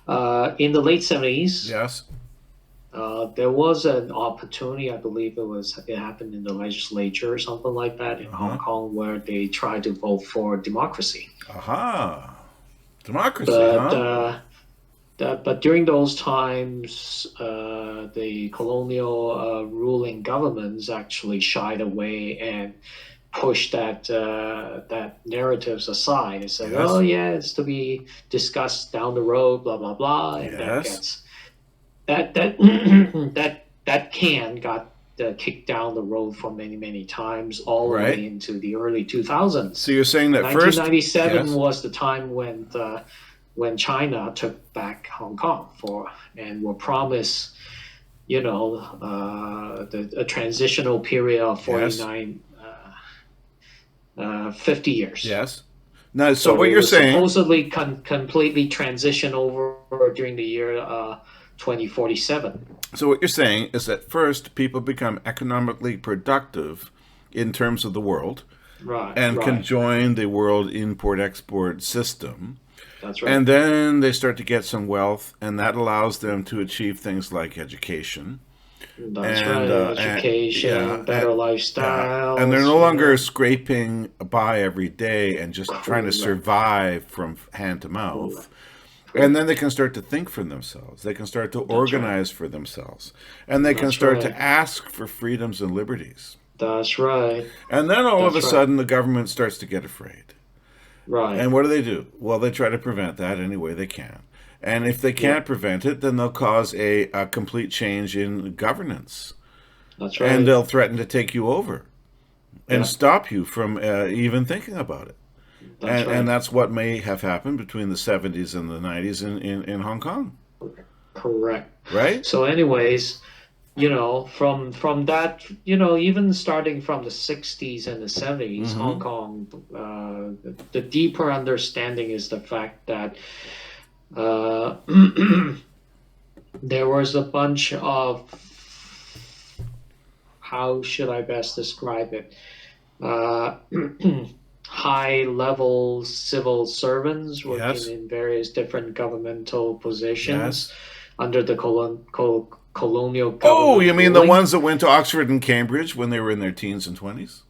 In the late 70s, Yes. there was an opportunity, I believe it happened in the legislature or something like that in Hong Uh-huh. Kong, where they tried to vote for democracy. Aha. Democracy, But huh? but during those times, the colonial ruling governments actually shied away and pushed that narratives aside and said, "Oh Yes. yeah, it's to be discussed down the road, blah blah blah," and that Yes. gets that that can got kicked down the road for many times, all the Right. way into the early So 2000s. you're saying that first, 1997 yes. was the time when China took back Hong Kong for and were promised, a transitional period of Yes. 50 years. Yes. Now, so So what they you're would saying, supposedly completely transition over during the year 2047. so what you're saying is that first people become economically productive in terms of the world Right, and can right. join the world import export system. That's right. And then they start to get some wealth, and that allows them to achieve things like education That's and right. yeah, Education, better yeah, and they're lifestyles, no longer scraping by every day and just trying to correct, survive from hand to mouth. correct, And correct. then they can start to think for themselves. They can start to That's right. organize for themselves. And they can That's start to right. ask for freedoms and liberties. That's right. And then all of a That's right. sudden, the government starts to get afraid. Right. And what do? Well, they try to prevent that any way they can. And if they Yeah. can't prevent it, then they'll cause a complete change in governance. That's And right. they'll threaten to take you over and Yeah. stop you from even thinking about it. That's And right. that's what may have happened between the 70s and the 90s in Hong Kong, Correct. right? So, anyways, from that, even starting from the 60s and the 70s, Hong Mm-hmm. Kong, the deeper understanding is the fact that uh, there was a bunch of, how should I best describe it? Uh, high level civil servants working Yes. in various different governmental positions Yes. under the colonial Oh, government you mean the ruling. ones that went to Oxford and Cambridge when they were in their teens and 20s?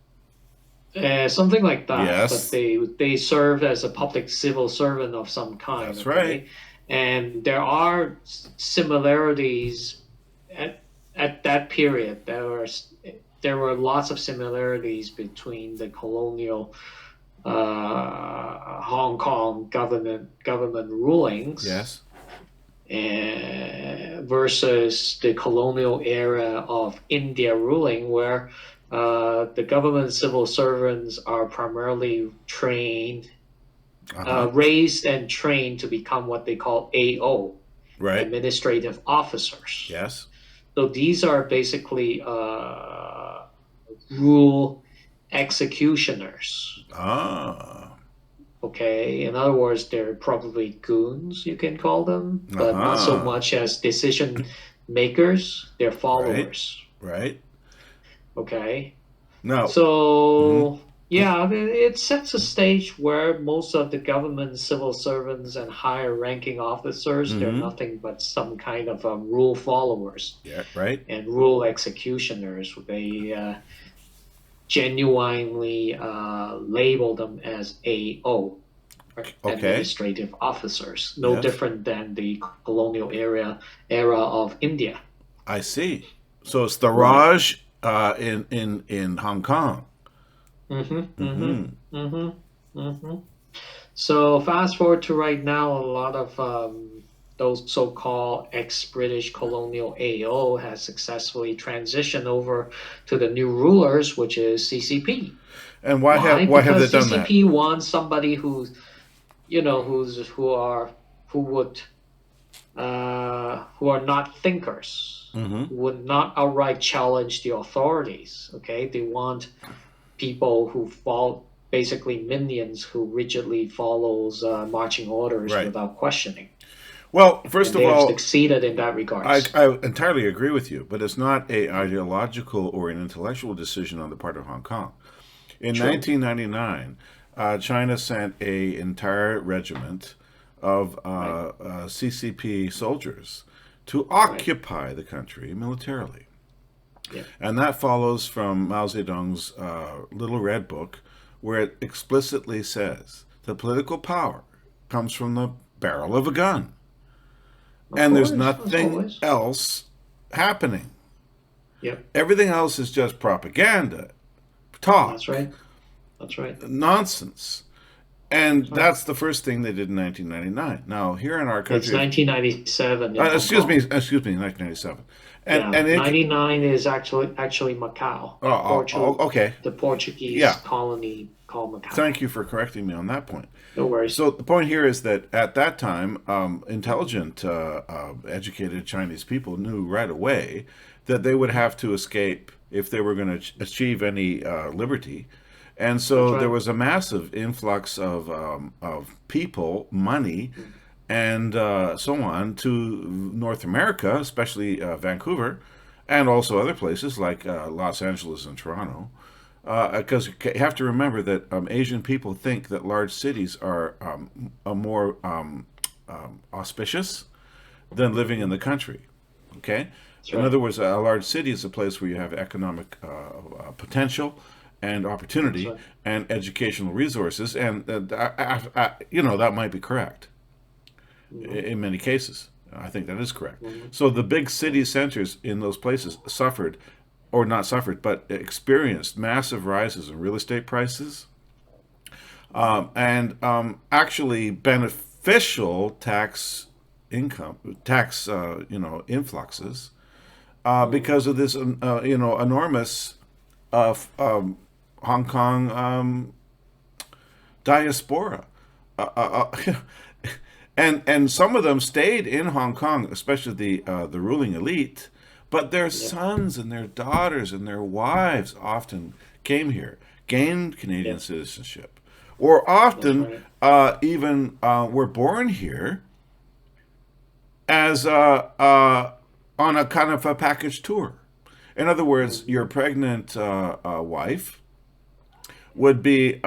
Something like that, but Yes. they serve as a public civil servant of some kind, That's right. okay? And there are similarities at that period. There were lots of similarities between the colonial Hong Kong government rulings Yes. versus the colonial era of India ruling, where the government civil servants are primarily Uh-huh. raised and trained to become what they call AO, Right. administrative officers. Yes. So these are basically rule executioners. Ah. Okay, in other words, they're probably goons, you can call them, but not so Uh-huh. much as decision makers, they're Right. followers. Right. Okay, Now, mhm. so yeah, it sets a stage where most of the government civil servants and higher ranking officers, they're Mm-hmm. nothing but some kind of rule followers Yeah, right. and rule executioners. They genuinely label them as AO, Okay. administrative officers, no Yes. different than the colonial era of India. I see. So it's the Right. Raj in Hong Kong. Mm-hmm. Mm-hmm. Mm-hmm. Mm-hmm. Mm-hmm. So fast forward to right now, a lot of those so-called ex-British colonial AO has successfully transitioned over to the new rulers, which is CCP. And Why? why have they Because done that? CCP wants somebody who would who are not thinkers, Mm-hmm. who would not outright challenge the authorities. Okay, they want people who fall basically minions who rigidly follows marching orders Right. without questioning, Well, first and of they have all, succeeded in that regards. I entirely agree with you, but it's not a ideological or an intellectual decision on the part of Hong Kong. In True. 1999, China sent a entire regiment of Right. CCP soldiers to occupy the country militarily. Yeah. And that follows from Mao Zedong's Little Red Book, where it explicitly says the political power comes from the barrel of a gun. Of And there's course, as nothing always. else happening. Yep. Everything else is just propaganda, talk, That's right. That's right. nonsense. And That's right. that's the first thing they did in 1999. Now, here in our It's country, 1997 in Hong excuse me, Kong. 1997, Yeah, and it, 99 is actually Macau, okay, the Portuguese yeah. colony called Macau. Thank you for correcting me on that point. No worries. So the point here is that at that time, intelligent, educated Chinese people knew right away that they would have to escape if they were going to achieve any liberty. And That's so there right. was a massive influx of people, money, and so on to North America, especially Vancouver, and also other places like Los Angeles and Toronto. Because you have to remember that Asian people think that large cities are a more auspicious than living in the country. Okay? That's In right. other words, a large city is a place where you have economic potential and That's opportunity right. and educational resources, and that might be correct Hmm. in many cases. I think that is correct. Hmm. So the big city centers in those places suffered, or not suffered, but experienced massive rises in real estate prices, and actually beneficial tax influxes Hmm. because of this enormous Hong Kong diaspora. And some of them stayed in Hong Kong, especially the ruling elite, but their Yep. sons and their daughters and their wives often came here, gained Canadian Yep. citizenship, or That's often right. even were born here as on a kind of a package tour. In other words, Hmm. your pregnant wife would be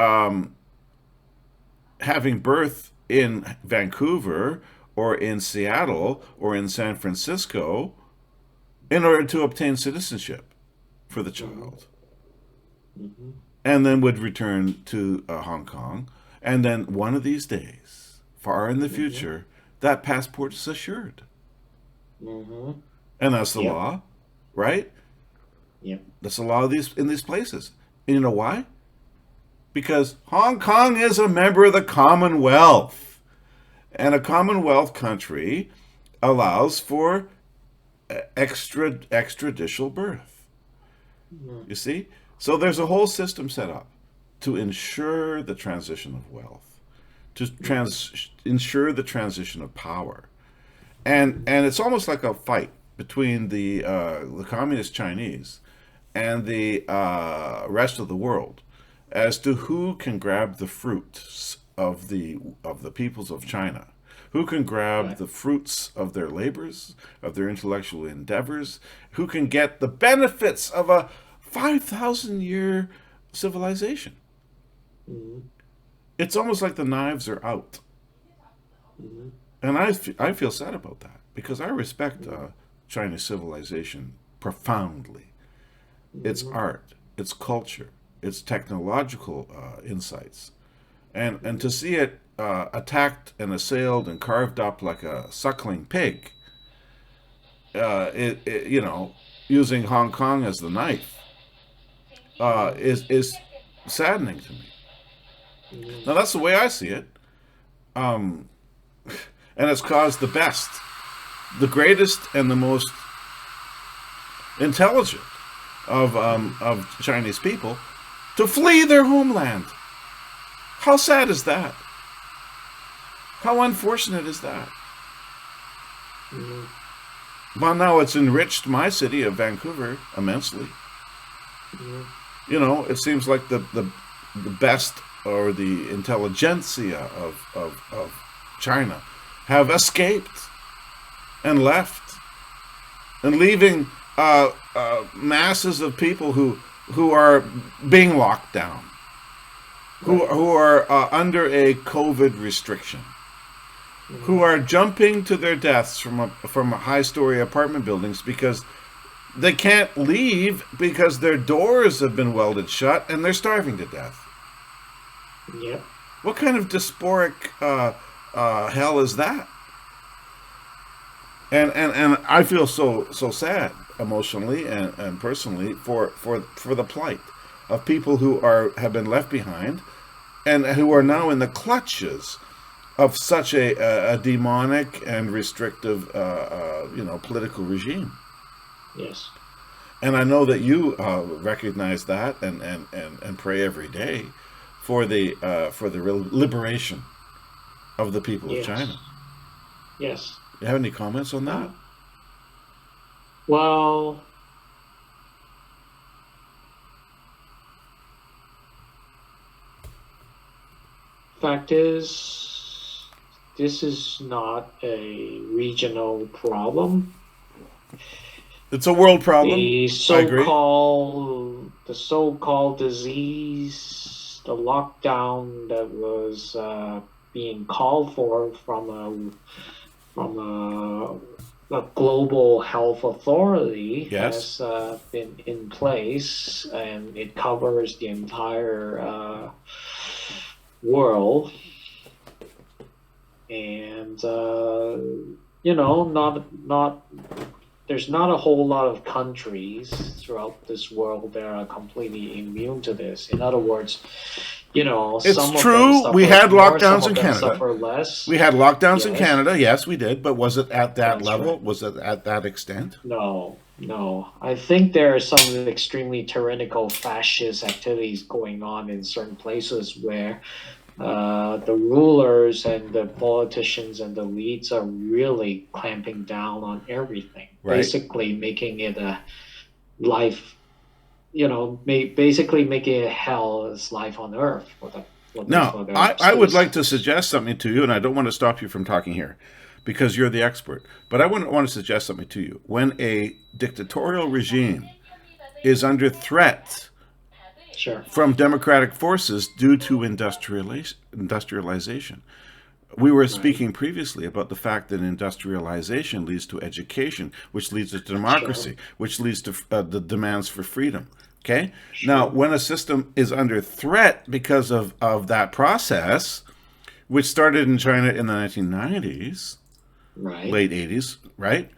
having birth in Vancouver or in Seattle or in San Francisco in order to obtain citizenship for the Hmm. child, Hmm. and then would return to Hong Kong. And then one of these days, far in the Hmm. future, that passport is assured. Hmm. And that's the Yep. law, right? Yep. That's the law of these places. And you know why? Because Hong Kong is a member of the Commonwealth. And a Commonwealth country allows for extrajudicial birth. Hmm. You see? So there's a whole system set up to ensure the transition of wealth, to ensure the transition of power. And it's almost like a fight between the communist Chinese and the rest of the world as to who can grab the fruits of the peoples of China, who can grab Right. the fruits of their labors, of their intellectual endeavors, who can get the benefits of a 5,000 year civilization. Hmm. It's almost like the knives are out. Hmm. And I feel sad about that because I respect Hmm. Chinese civilization profoundly. Its Hmm. art, its culture, its technological insights. And to Hmm. see it attacked and assailed and carved up like a suckling pig, using Hong Kong as the knife, Hmm. is saddening to me. Hmm. Now that's the way I see it, um, and it's caused the greatest, and the most intelligent of Chinese people to flee their homeland. How sad is that? How unfortunate is that? Hmm. Well, now it's enriched my city of Vancouver immensely. Hmm. It seems like the best, or the intelligentsia of China have escaped and left, and leaving masses of people who are being locked down, who Right. are under a COVID restriction. who are jumping to their deaths from a high-story apartment buildings because they can't leave because their doors have been welded shut and they're starving to death. Yep. What kind of dysphoric hell is that? And I feel so sad emotionally and personally for the plight of people who have been left behind and who are now in the clutches of such a demonic and restrictive political regime. Yes. And I know that you recognize that and pray every day for the liberation of the people of Yes. China. Yes. You have any comments on that? Well, fact is, this is not a regional problem. It's a world problem. The I agree. so-called disease, the lockdown that was being called for from a global health authority Yes. has been in place, and it covers the entire world. And not there's not a whole lot of countries throughout this world that are completely immune to this. In other words, It's some of them true. We suffer had more, some lockdowns in of them Canada. suffer less. We had lockdowns in Yes, Canada. Yes, we did. But was it at that that's level? right. Was it at that extent? No, no. I think there are some extremely tyrannical fascist activities going on in certain places where the rulers and the politicians and the elites are really clamping down on everything, Right. basically making it a life, basically making it hell as life on earth Now, for their I would like to citizens. suggest something to you, and I don't want to stop you from talking here because you're the expert. But I want to suggest something to you. When a dictatorial regime is under threat Sure. from democratic forces due to industrialization. We were Right. speaking previously about the fact that industrialization leads to education, which leads to Sure. democracy, which leads to the demands for freedom. Okay? Now, Sure. when a system is under threat because of that process, which started in China in the 1990s, Right. late 80s, right?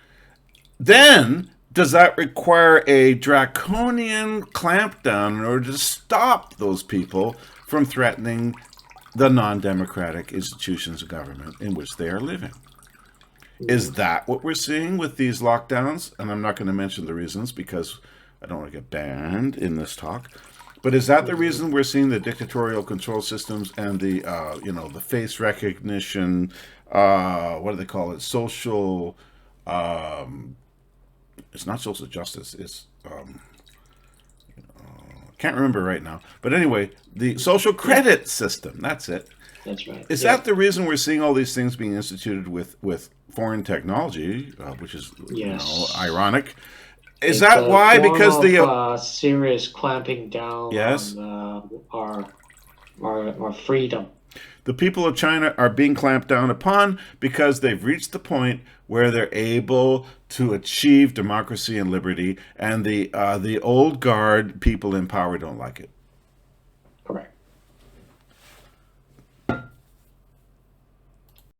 Then, does that require a draconian clampdown in order to stop those people from threatening the non-democratic institutions of government in which they are living? Is Mm. that what we're seeing with these lockdowns? And I'm not going to mention the reasons because I don't want to get banned in this talk. But is that the Mhm. reason we're seeing the dictatorial control systems and the face recognition? What do they call it? Social. Um, it's not social justice. It's can't remember right now. But anyway, the social Yeah, credit system. That's it. that's right. Is that Yep. the reason we're seeing all these things being instituted with foreign technology, which is Yes. ironic? Is It's that a why? form Because of the serious clamping down yes, on our freedom. the people of China are being clamped down upon because they've reached the point where they're able to achieve democracy and liberty, and the old guard people in power don't like it. Correct.